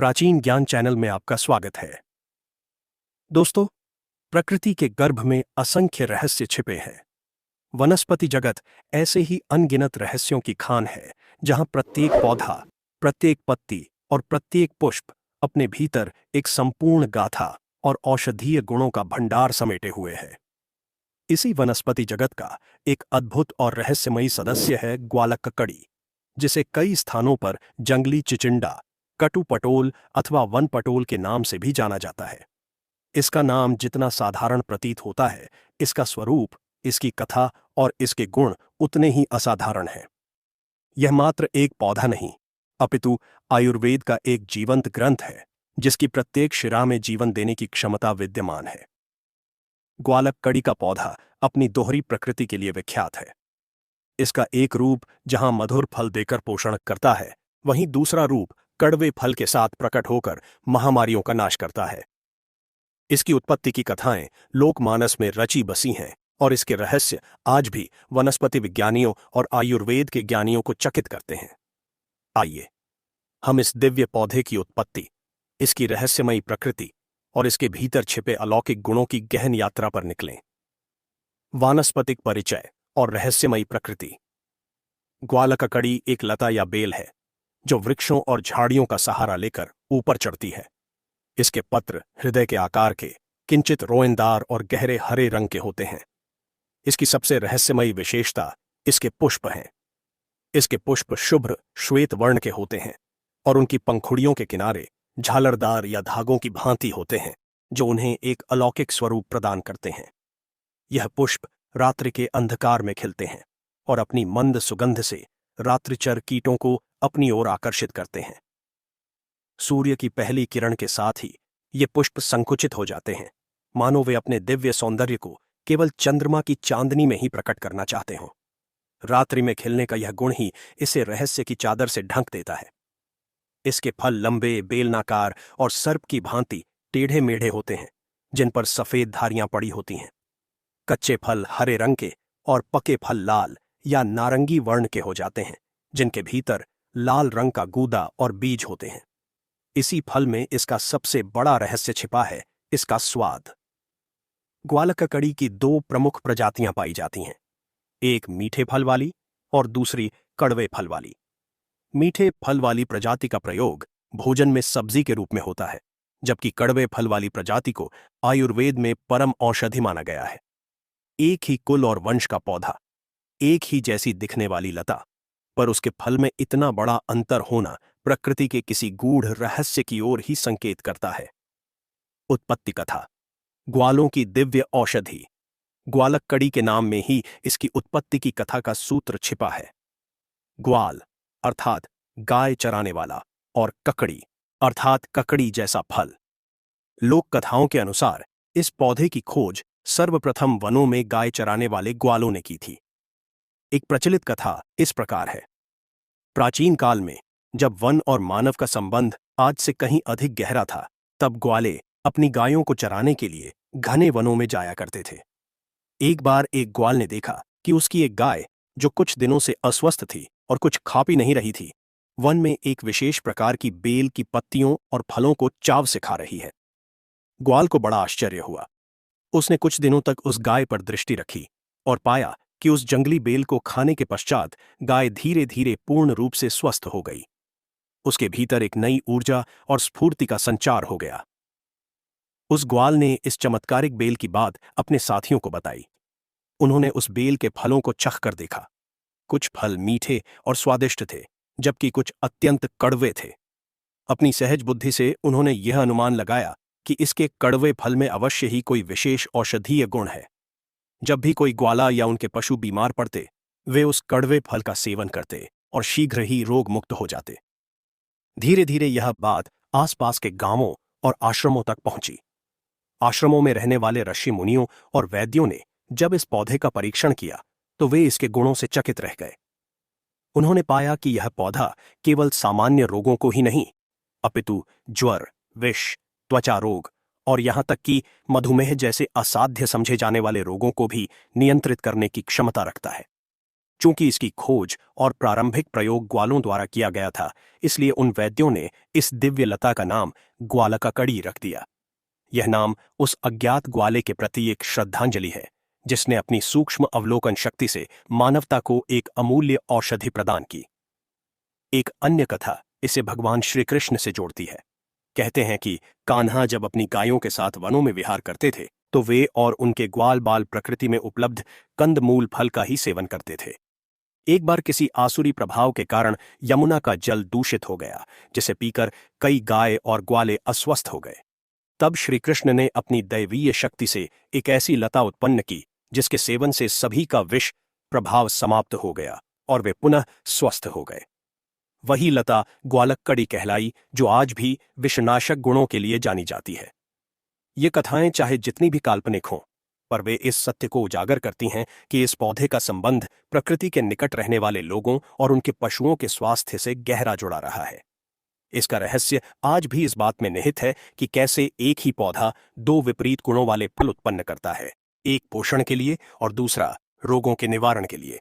प्राचीन ज्ञान चैनल में आपका स्वागत है। दोस्तों, प्रकृति के गर्भ में असंख्य रहस्य छिपे हैं। वनस्पति जगत ऐसे ही अनगिनत रहस्यों की खान है, जहां प्रत्येक पौधा, प्रत्येक पत्ती और प्रत्येक पुष्प अपने भीतर एक संपूर्ण गाथा और औषधीय गुणों का भंडार समेटे हुए है। इसी वनस्पति जगत का एक अद्भुत और रहस्यमयी सदस्य है ग्वालक ककड़ी, जिसे कई स्थानों पर जंगली चिचिंडा, कटु पटोल अथवा वन पटोल के नाम से भी जाना जाता है। इसका नाम जितना साधारण प्रतीत होता है, इसका स्वरूप, इसकी कथा और इसके गुण उतने ही असाधारण हैं। यह मात्र एक पौधा नहीं, अपितु आयुर्वेद का एक जीवंत ग्रंथ है, जिसकी प्रत्येक शिरा में जीवन देने की क्षमता विद्यमान है। ग्वालक कड़ी का पौधा अपनी दोहरी प्रकृति के लिए विख्यात है। इसका एक रूप जहां मधुर फल देकर पोषण करता है, वहीं दूसरा रूप कड़वे फल के साथ प्रकट होकर महामारियों का नाश करता है। इसकी उत्पत्ति की कथाएं लोकमानस में रची बसी हैं और इसके रहस्य आज भी वनस्पति विज्ञानियों और आयुर्वेद के ज्ञानियों को चकित करते हैं। आइए हम इस दिव्य पौधे की उत्पत्ति, इसकी रहस्यमयी प्रकृति और इसके भीतर छिपे अलौकिक गुणों की गहन यात्रा पर निकलें। वानस्पतिक परिचय और रहस्यमयी प्रकृति। ग्वालक कड़ी एक लता या बेल है, जो वृक्षों और झाड़ियों का सहारा लेकर ऊपर चढ़ती है। इसके पत्र हृदय के आकार के, किंचित रोएंदार और गहरे हरे रंग के होते हैं। इसकी सबसे रहस्यमयी विशेषता इसके पुष्प हैं। इसके पुष्प शुभ्र श्वेत वर्ण के होते हैं और उनकी पंखुड़ियों के किनारे झालरदार या धागों की भांति होते हैं, जो उन्हें एक अलौकिक स्वरूप प्रदान करते हैं। यह पुष्प रात्रि के अंधकार में खिलते हैं और अपनी मंद सुगंध से रात्रिचर कीटों को अपनी ओर आकर्षित करते हैं। सूर्य की पहली किरण के साथ ही ये पुष्प संकुचित हो जाते हैं, मानो वे अपने दिव्य सौंदर्य को केवल चंद्रमा की चांदनी में ही प्रकट करना चाहते हों। रात्रि में खिलने का यह गुण ही इसे रहस्य की चादर से ढक देता है। इसके फल लंबे, बेलनाकार और सर्प की भांति टेढ़े मेढ़े होते हैं, जिन पर सफेद धारियां पड़ी होती हैं। कच्चे फल हरे रंग के और पके फल लाल या नारंगी वर्ण के हो जाते हैं, जिनके भीतर लाल रंग का गूदा और बीज होते हैं। इसी फल में इसका सबसे बड़ा रहस्य छिपा है, इसका स्वाद। ग्वालक कड़ी की दो प्रमुख प्रजातियां पाई जाती हैं, एक मीठे फल वाली और दूसरी कड़वे फल वाली। मीठे फल वाली प्रजाति का प्रयोग भोजन में सब्जी के रूप में होता है, जबकि कड़वे फल वाली प्रजाति को आयुर्वेद में परम औषधि माना गया है। एक ही कुल और वंश का पौधा, एक ही जैसी दिखने वाली लता, पर उसके फल में इतना बड़ा अंतर होना प्रकृति के किसी गूढ़ रहस्य की ओर ही संकेत करता है। उत्पत्ति कथा। ग्वालों की दिव्य औषधि। ग्वालक कड़ी के नाम में ही इसकी उत्पत्ति की कथा का सूत्र छिपा है। ग्वाल अर्थात गाय चराने वाला और ककड़ी अर्थात ककड़ी जैसा फल। लोक कथाओं के अनुसार इस पौधे की खोज सर्वप्रथम वनों में गाय चराने वाले ग्वालों ने की थी। एक प्रचलित कथा इस प्रकार है। प्राचीन काल में जब वन और मानव का संबंध आज से कहीं अधिक गहरा था, तब ग्वाले अपनी गायों को चराने के लिए घने वनों में जाया करते थे। एक बार एक ग्वाल ने देखा कि उसकी एक गाय, जो कुछ दिनों से अस्वस्थ थी और कुछ खा पी नहीं रही थी, वन में एक विशेष प्रकार की बेल की पत्तियों और फलों को चाव से खा रही है। ग्वाल को बड़ा आश्चर्य हुआ। उसने कुछ दिनों तक उस गाय पर दृष्टि रखी और पाया कि उस जंगली बेल को खाने के पश्चात गाय धीरे धीरे पूर्ण रूप से स्वस्थ हो गई। उसके भीतर एक नई ऊर्जा और स्फूर्ति का संचार हो गया। उस ग्वाल ने इस चमत्कारिक बेल की बात अपने साथियों को बताई। उन्होंने उस बेल के फलों को चख कर देखा। कुछ फल मीठे और स्वादिष्ट थे, जबकि कुछ अत्यंत कड़वे थे। अपनी सहज बुद्धि से उन्होंने यह अनुमान लगाया कि इसके कड़वे फल में अवश्य ही कोई विशेष औषधीय गुण है। जब भी कोई ग्वाला या उनके पशु बीमार पड़ते, वे उस कड़वे फल का सेवन करते और शीघ्र ही रोग मुक्त हो जाते। धीरे धीरे यह बात आसपास के गांवों और आश्रमों तक पहुंची। आश्रमों में रहने वाले ऋषि मुनियों और वैद्यों ने जब इस पौधे का परीक्षण किया, तो वे इसके गुणों से चकित रह गए। उन्होंने पाया कि यह पौधा केवल सामान्य रोगों को ही नहीं, अपितु ज्वर, विष, त्वचा रोग और यहां तक कि मधुमेह जैसे असाध्य समझे जाने वाले रोगों को भी नियंत्रित करने की क्षमता रखता है। चूंकि इसकी खोज और प्रारंभिक प्रयोग ग्वालों द्वारा किया गया था, इसलिए उन वैद्यों ने इस दिव्य लता का नाम ग्वालककड़ी रख दिया। यह नाम उस अज्ञात ग्वाले के प्रति एक श्रद्धांजलि है जिसने अपनी सूक्ष्म अवलोकन शक्ति से मानवता को एक अमूल्य औषधि प्रदान की। एक अन्य कथा इसे भगवान श्री कृष्ण से जोड़ती है। कहते हैं कि कान्हा जब अपनी गायों के साथ वनों में विहार करते थे तो वे और उनके ग्वाल बाल प्रकृति में उपलब्ध कंदमूल फल का ही सेवन करते थे। एक बार किसी आसुरी प्रभाव के कारण यमुना का जल दूषित हो गया, जिसे पीकर कई गाय और ग्वाले अस्वस्थ हो गए। तब श्री कृष्ण ने अपनी दैवीय शक्ति से एक ऐसी लता उत्पन्न की जिसके सेवन से सभी का विष प्रभाव समाप्त हो गया और वे पुनः स्वस्थ हो गए। वही लता ग्वालक्कड़ी कहलाई, जो आज भी विषनाशक गुणों के लिए जानी जाती है। ये कथाएं चाहे जितनी भी काल्पनिक हों, पर वे इस सत्य को उजागर करती हैं कि इस पौधे का संबंध प्रकृति के निकट रहने वाले लोगों और उनके पशुओं के स्वास्थ्य से गहरा जुड़ा रहा है। इसका रहस्य आज भी इस बात में निहित है कि कैसे एक ही पौधा दो विपरीत गुणों वाले फल उत्पन्न करता है, एक पोषण के लिए और दूसरा रोगों के निवारण के लिए।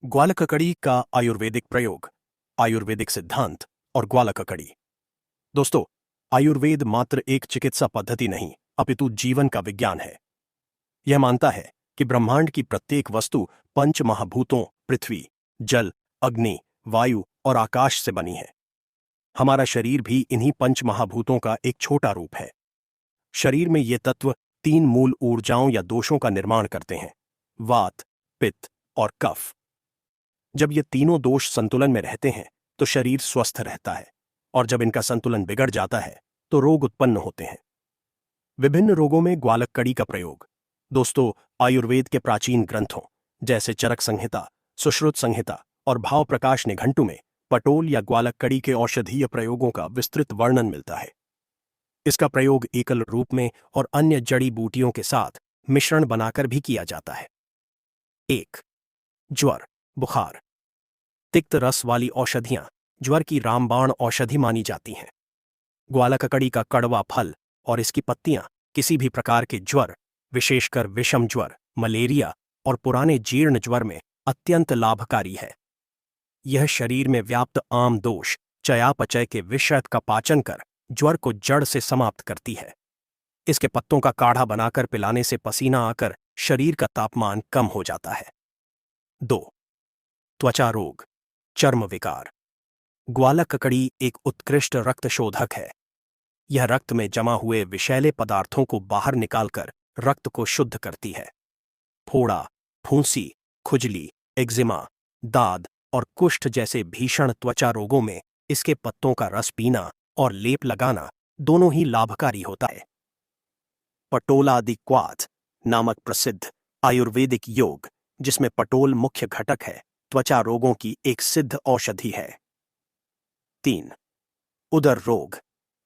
ग्वालककड़ी का आयुर्वेदिक प्रयोग, आयुर्वेदिक सिद्धांत और ग्वालककड़ी। दोस्तों, आयुर्वेद मात्र एक चिकित्सा पद्धति नहीं अपितु जीवन का विज्ञान है। यह मानता है कि ब्रह्मांड की प्रत्येक वस्तु पंच महाभूतों पृथ्वी, जल, अग्नि, वायु और आकाश से बनी है। हमारा शरीर भी इन्हीं पंच महाभूतों का एक छोटा रूप है। शरीर में ये तत्व तीन मूल ऊर्जाओं या दोषों का निर्माण करते हैं: वात, पित्त और कफ। जब ये तीनों दोष संतुलन में रहते हैं तो शरीर स्वस्थ रहता है, और जब इनका संतुलन बिगड़ जाता है तो रोग उत्पन्न होते हैं। विभिन्न रोगों में ग्वालककड़ी का प्रयोग। दोस्तों, आयुर्वेद के प्राचीन ग्रंथों जैसे चरक संहिता, सुश्रुत संहिता और भाव प्रकाश निघंटु में पटोल या ग्वालककड़ी के औषधीय प्रयोगों का विस्तृत वर्णन मिलता है। इसका प्रयोग एकल रूप में और अन्य जड़ी बूटियों के साथ मिश्रण बनाकर भी किया जाता है। 1. ज्वर, बुखार। तिक्त रस वाली औषधियां ज्वर की रामबाण औषधि मानी जाती हैं। ग्वालककड़ी का कड़वा फल और इसकी पत्तियां किसी भी प्रकार के ज्वर, विशेषकर विषम ज्वर, मलेरिया और पुराने जीर्ण ज्वर में अत्यंत लाभकारी है। यह शरीर में व्याप्त आम दोष चयापचय के विषैत का पाचन कर ज्वर को जड़ से समाप्त करती है। इसके पत्तों का काढ़ा बनाकर पिलाने से पसीना आकर शरीर का तापमान कम हो जाता है। 2. त्वचा रोग, चर्म विकार। ग्वालककड़ी एक उत्कृष्ट रक्त शोधक है। यह रक्त में जमा हुए विषैले पदार्थों को बाहर निकालकर रक्त को शुद्ध करती है। फोड़ा, फुंसी, खुजली, एक्जिमा, दाद और कुष्ठ जैसे भीषण त्वचा रोगों में इसके पत्तों का रस पीना और लेप लगाना दोनों ही लाभकारी होता है। पटोलादिक्वाथ नामक प्रसिद्ध आयुर्वेदिक योग, जिसमें पटोल मुख्य घटक है, त्वचा रोगों की एक सिद्ध औषधि है। 3. उदर रोग,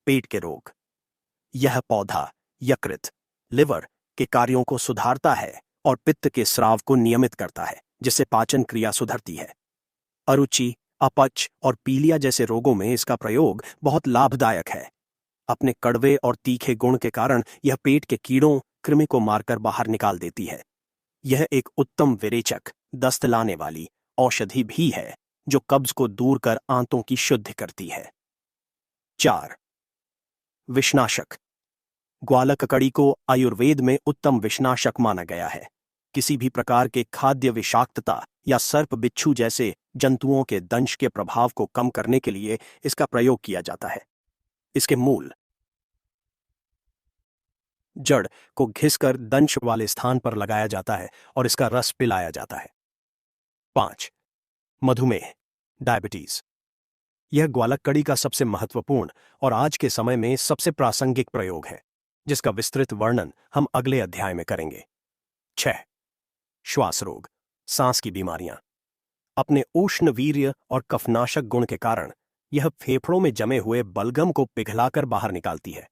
पेट के रोग। यह पौधा यकृत, लिवर के कार्यों को सुधारता है और पित्त के स्राव को नियमित करता है, जिससे पाचन क्रिया सुधरती है। अरुचि, अपच और पीलिया जैसे रोगों में इसका प्रयोग बहुत लाभदायक है। अपने कड़वे और तीखे गुण के कारण यह पेट के कीड़ों, कृमि को मारकर बाहर निकाल देती है। यह एक उत्तम विरेचक, दस्त लाने वाली औषधि भी है जो कब्ज को दूर कर आंतों की शुद्धि करती है। 4. विषनाशक। ग्वालककड़ी को आयुर्वेद में उत्तम विषनाशक माना गया है। किसी भी प्रकार के खाद्य विषाक्तता या सर्प बिच्छू जैसे जंतुओं के दंश के प्रभाव को कम करने के लिए इसका प्रयोग किया जाता है। इसके मूल, जड़ को घिसकर दंश वाले स्थान पर लगाया जाता है और इसका रस पिलाया जाता है। 5. मधुमेह, डायबिटीज। यह ग्वालककड़ी का सबसे महत्वपूर्ण और आज के समय में सबसे प्रासंगिक प्रयोग है, जिसका विस्तृत वर्णन हम अगले अध्याय में करेंगे। 6. श्वास रोग, सांस की बीमारियां। अपने उष्ण वीर्य और कफनाशक गुण के कारण यह फेफड़ों में जमे हुए बलगम को पिघलाकर बाहर निकालती है।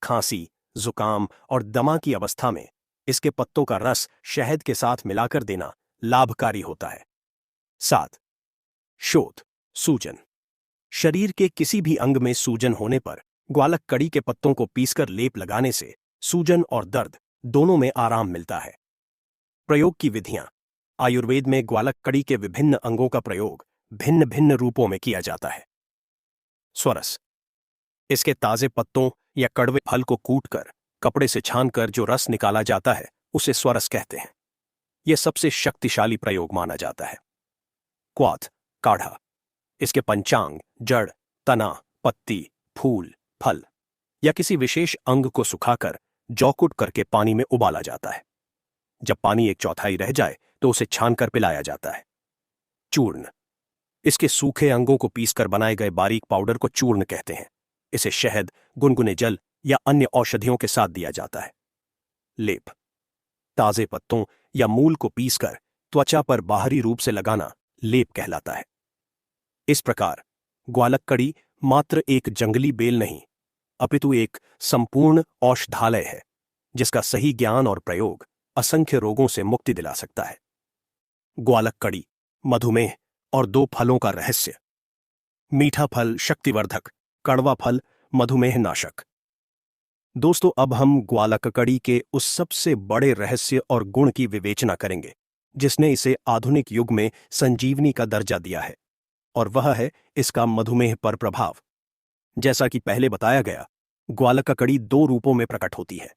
खांसी, जुकाम और दमा की अवस्था में इसके पत्तों का रस शहद के साथ मिलाकर देना लाभकारी होता है। 7. शोथ, सूजन। शरीर के किसी भी अंग में सूजन होने पर ग्वालककड़ी के पत्तों को पीसकर लेप लगाने से सूजन और दर्द दोनों में आराम मिलता है। प्रयोग की विधियां। आयुर्वेद में ग्वालक कड़ी के विभिन्न अंगों का प्रयोग भिन्न भिन्न रूपों में किया जाता है। स्वरस, इसके ताजे पत्तों या कड़वे फल को कूटकर कपड़े से छानकर जो रस निकाला जाता है उसे स्वरस कहते हैं। यह सबसे शक्तिशाली प्रयोग माना जाता है। क्वाथ, काढ़ा, इसके पंचांग, जड़, तना, पत्ती, फूल, फल या किसी विशेष अंग को सुखाकर जौकुट करके पानी में उबाला जाता है। जब पानी 1/4 रह जाए तो उसे छानकर पिलाया जाता है। चूर्ण, इसके सूखे अंगों को पीसकर बनाए गए बारीक पाउडर को चूर्ण कहते हैं। इसे शहद, गुनगुने जल या अन्य औषधियों के साथ दिया जाता है। लेप, ताजे पत्तों या मूल को पीसकर त्वचा पर बाहरी रूप से लगाना लेप कहलाता है। इस प्रकार ग्वालक कड़ी मात्र एक जंगली बेल नहीं, अपितु एक संपूर्ण औषधालय है जिसका सही ज्ञान और प्रयोग असंख्य रोगों से मुक्ति दिला सकता है। ग्वालक कड़ी, मधुमेह और 2 फलों का रहस्य। मीठा फल शक्तिवर्धक, कड़वा फल मधुमेह नाशक। दोस्तों, अब हम ग्वालक कड़ी के उस सबसे बड़े रहस्य और गुण की विवेचना करेंगे जिसने इसे आधुनिक युग में संजीवनी का दर्जा दिया है, और वह है इसका मधुमेह पर प्रभाव। जैसा कि पहले बताया गया, ग्वालक कड़ी 2 रूपों में प्रकट होती है।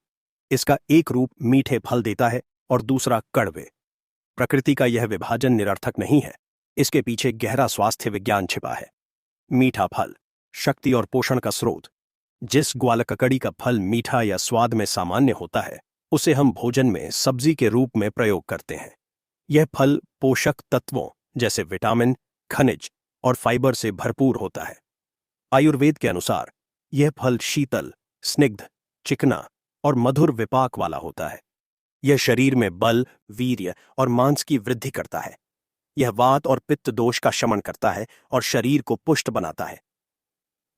इसका एक रूप मीठे फल देता है और दूसरा कड़वे। प्रकृति का यह विभाजन निरर्थक नहीं है, इसके पीछे गहरा स्वास्थ्य विज्ञान छिपा है। मीठा फल, शक्ति और पोषण का स्रोत। जिस ग्वालक कड़ी का फल मीठा या स्वाद में सामान्य होता है उसे हम भोजन में सब्जी के रूप में प्रयोग करते हैं। यह फल पोषक तत्वों जैसे विटामिन, खनिज और फाइबर से भरपूर होता है। आयुर्वेद के अनुसार यह फल शीतल, स्निग्ध, चिकना और मधुर विपाक वाला होता है। यह शरीर में बल, वीर्य और मांस की वृद्धि करता है। यह वात और पित्त दोष का शमन करता है और शरीर को पुष्ट बनाता है।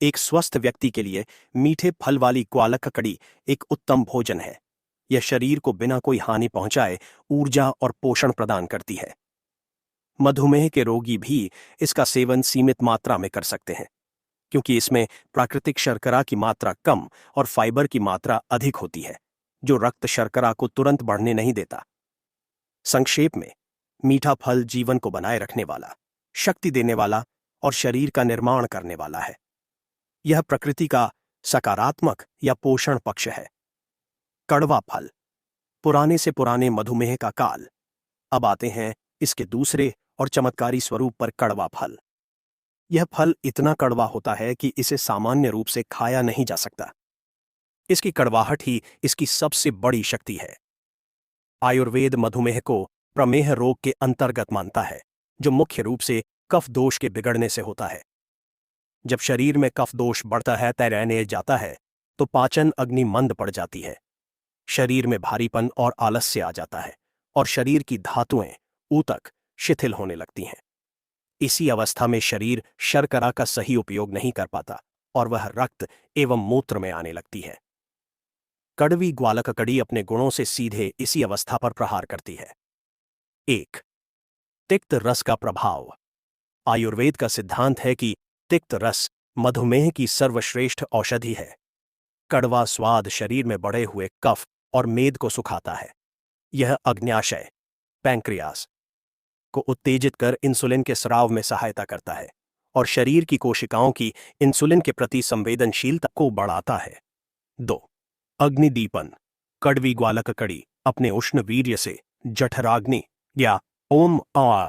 एक स्वस्थ व्यक्ति के लिए मीठे फल वाली ग्वालक कड़ी एक उत्तम भोजन है। यह शरीर को बिना कोई हानि पहुंचाए ऊर्जा और पोषण प्रदान करती है। मधुमेह के रोगी भी इसका सेवन सीमित मात्रा में कर सकते हैं, क्योंकि इसमें प्राकृतिक शर्करा की मात्रा कम और फाइबर की मात्रा अधिक होती है, जो रक्त शर्करा को तुरंत बढ़ने नहीं देता। संक्षेप में, मीठा फल जीवन को बनाए रखने वाला, शक्ति देने वाला और शरीर का निर्माण करने वाला है। यह प्रकृति का सकारात्मक या पोषण पक्ष है। कड़वा फल, पुराने से पुराने मधुमेह का काल। अब आते हैं इसके दूसरे और चमत्कारी स्वरूप पर। कड़वा फल, यह फल इतना कड़वा होता है कि इसे सामान्य रूप से खाया नहीं जा सकता। इसकी कड़वाहट ही इसकी सबसे बड़ी शक्ति है। आयुर्वेद मधुमेह को प्रमेह रोग के अंतर्गत मानता है, जो मुख्य रूप से कफ दोष के बिगड़ने से होता है। जब शरीर में कफ दोष बढ़ता है, तैरने जाता है, तो पाचन अग्नि मंद पड़ जाती है। शरीर में भारीपन और आलस्य आ जाता है और शरीर की धातुएं, ऊतक शिथिल होने लगती हैं। इसी अवस्था में शरीर शर्करा का सही उपयोग नहीं कर पाता और वह रक्त एवं मूत्र में आने लगती है। कड़वी ग्वालक कड़ी अपने गुणों से सीधे इसी अवस्था पर प्रहार करती है। 1. तिक्त रस का प्रभाव। आयुर्वेद का सिद्धांत है कि तिक्त रस मधुमेह की सर्वश्रेष्ठ औषधि है। कड़वा स्वाद शरीर में बढ़े हुए कफ और मेद को सुखाता है। यह अग्न्याशय, पैंक्रियास को उत्तेजित कर इंसुलिन के स्राव में सहायता करता है और शरीर की कोशिकाओं की इंसुलिन के प्रति संवेदनशीलता को बढ़ाता है। 2. अग्निदीपन। कड़वी ग्वालक कड़ी अपने उष्ण वीर्य से जठराग्नि या ओम आ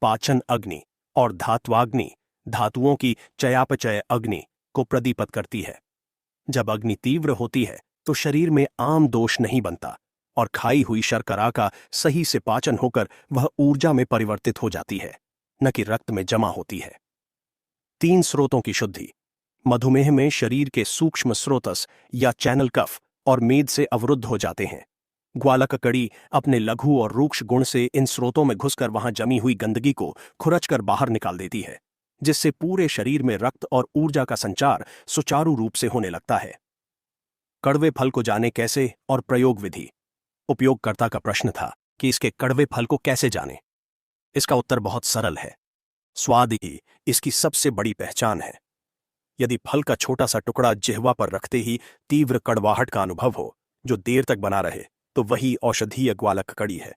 पाचन अग्नि और धात्वाग्नि, धातुओं की चयापचय अग्नि को प्रदीपत करती है। जब अग्नि तीव्र होती है तो शरीर में आम दोष नहीं बनता और खाई हुई शर्करा का सही से पाचन होकर वह ऊर्जा में परिवर्तित हो जाती है, न कि रक्त में जमा होती है। 3 स्रोतों की शुद्धि। मधुमेह में शरीर के सूक्ष्म स्रोतस या चैनल कफ और मेद से अवरुद्ध हो जाते हैं। ग्वालक कड़ी अपने लघु और रूक्ष गुण से इन स्रोतों में घुसकर वहां जमी हुई गंदगी को खुरचकर बाहर निकाल देती है, जिससे पूरे शरीर में रक्त और ऊर्जा का संचार सुचारू रूप से होने लगता है। कड़वे फल को जाने कैसे और प्रयोग विधि। उपयोगकर्ता का प्रश्न था कि इसके कड़वे फल को कैसे जाने। इसका उत्तर बहुत सरल है। स्वाद ही इसकी सबसे बड़ी पहचान है। यदि फल का छोटा सा टुकड़ा जिह्वा पर रखते ही तीव्र कड़वाहट का अनुभव हो जो देर तक बना रहे, तो वही औषधीय ग्वालक कड़ी है।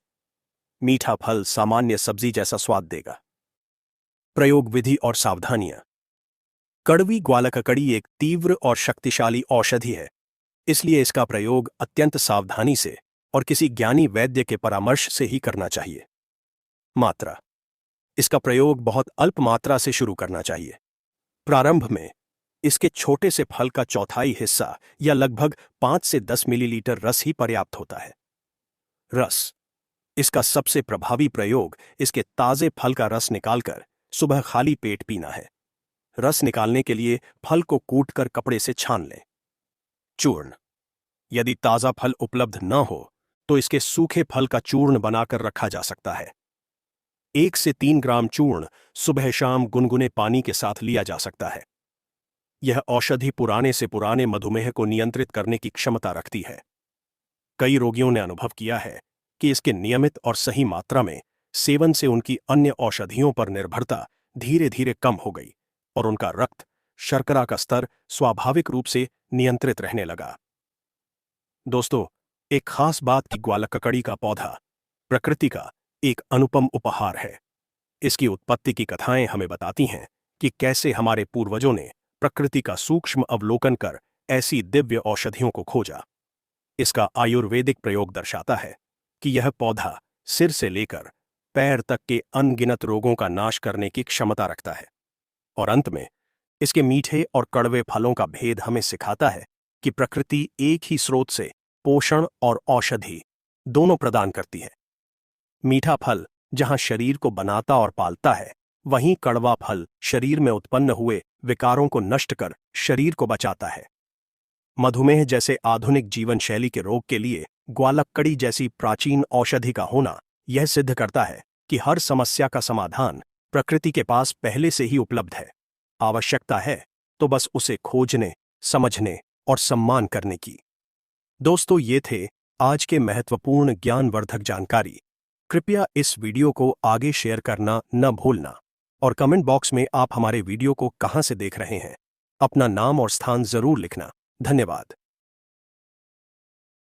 मीठा फल सामान्य सब्जी जैसा स्वाद देगा। प्रयोग विधि और सावधानियां। कड़वी ग्वालककड़ी एक तीव्र और शक्तिशाली औषधि है, इसलिए इसका प्रयोग अत्यंत सावधानी से और किसी ज्ञानी वैद्य के परामर्श से ही करना चाहिए। मात्रा। इसका प्रयोग बहुत अल्प मात्रा से शुरू करना चाहिए। प्रारंभ में इसके छोटे से फल का चौथाई हिस्सा या लगभग 5 से 10 मिलीलीटर रस ही पर्याप्त होता है। रस। इसका सबसे प्रभावी प्रयोग इसके ताजे फल का रस निकालकर सुबह खाली पेट पीना है। रस निकालने के लिए फल को कूटकर कपड़े से छान लें। चूर्ण। यदि ताजा फल उपलब्ध न हो तो इसके सूखे फल का चूर्ण बनाकर रखा जा सकता है। 1 से 3 ग्राम चूर्ण सुबह शाम गुनगुने पानी के साथ लिया जा सकता है। यह औषधि पुराने से पुराने मधुमेह को नियंत्रित करने की क्षमता रखती है। कई रोगियों ने अनुभव किया है कि इसके नियमित और सही मात्रा में सेवन से उनकी अन्य औषधियों पर निर्भरता धीरे धीरे कम हो गई और उनका रक्त शर्करा का स्तर स्वाभाविक रूप से नियंत्रित रहने लगा। दोस्तों, एक खास बात की ग्वालककड़ी का पौधा प्रकृति का एक अनुपम उपहार है। इसकी उत्पत्ति की कथाएं हमें बताती हैं कि कैसे हमारे पूर्वजों ने प्रकृति का सूक्ष्म अवलोकन कर ऐसी दिव्य औषधियों को खोजा। इसका आयुर्वेदिक प्रयोग दर्शाता है कि यह पौधा सिर से लेकर पैर तक के अनगिनत रोगों का नाश करने की क्षमता रखता है। और अंत में इसके मीठे और कड़वे फलों का भेद हमें सिखाता है कि प्रकृति एक ही स्रोत से पोषण और औषधि दोनों प्रदान करती है। मीठा फल जहां शरीर को बनाता और पालता है, वहीं कड़वा फल शरीर में उत्पन्न हुए विकारों को नष्ट कर शरीर को बचाता है। मधुमेह जैसे आधुनिक जीवन शैली के रोग के लिए ग्वालककड़ी जैसी प्राचीन औषधि का होना यह सिद्ध करता है कि हर समस्या का समाधान प्रकृति के पास पहले से ही उपलब्ध है। आवश्यकता है तो बस उसे खोजने, समझने और सम्मान करने की। दोस्तों, ये थे आज के महत्वपूर्ण ज्ञानवर्धक जानकारी। कृपया इस वीडियो को आगे शेयर करना न भूलना और कमेंट बॉक्स में आप हमारे वीडियो को कहां से देख रहे हैं, अपना नाम और स्थान जरूर लिखना। धन्यवाद।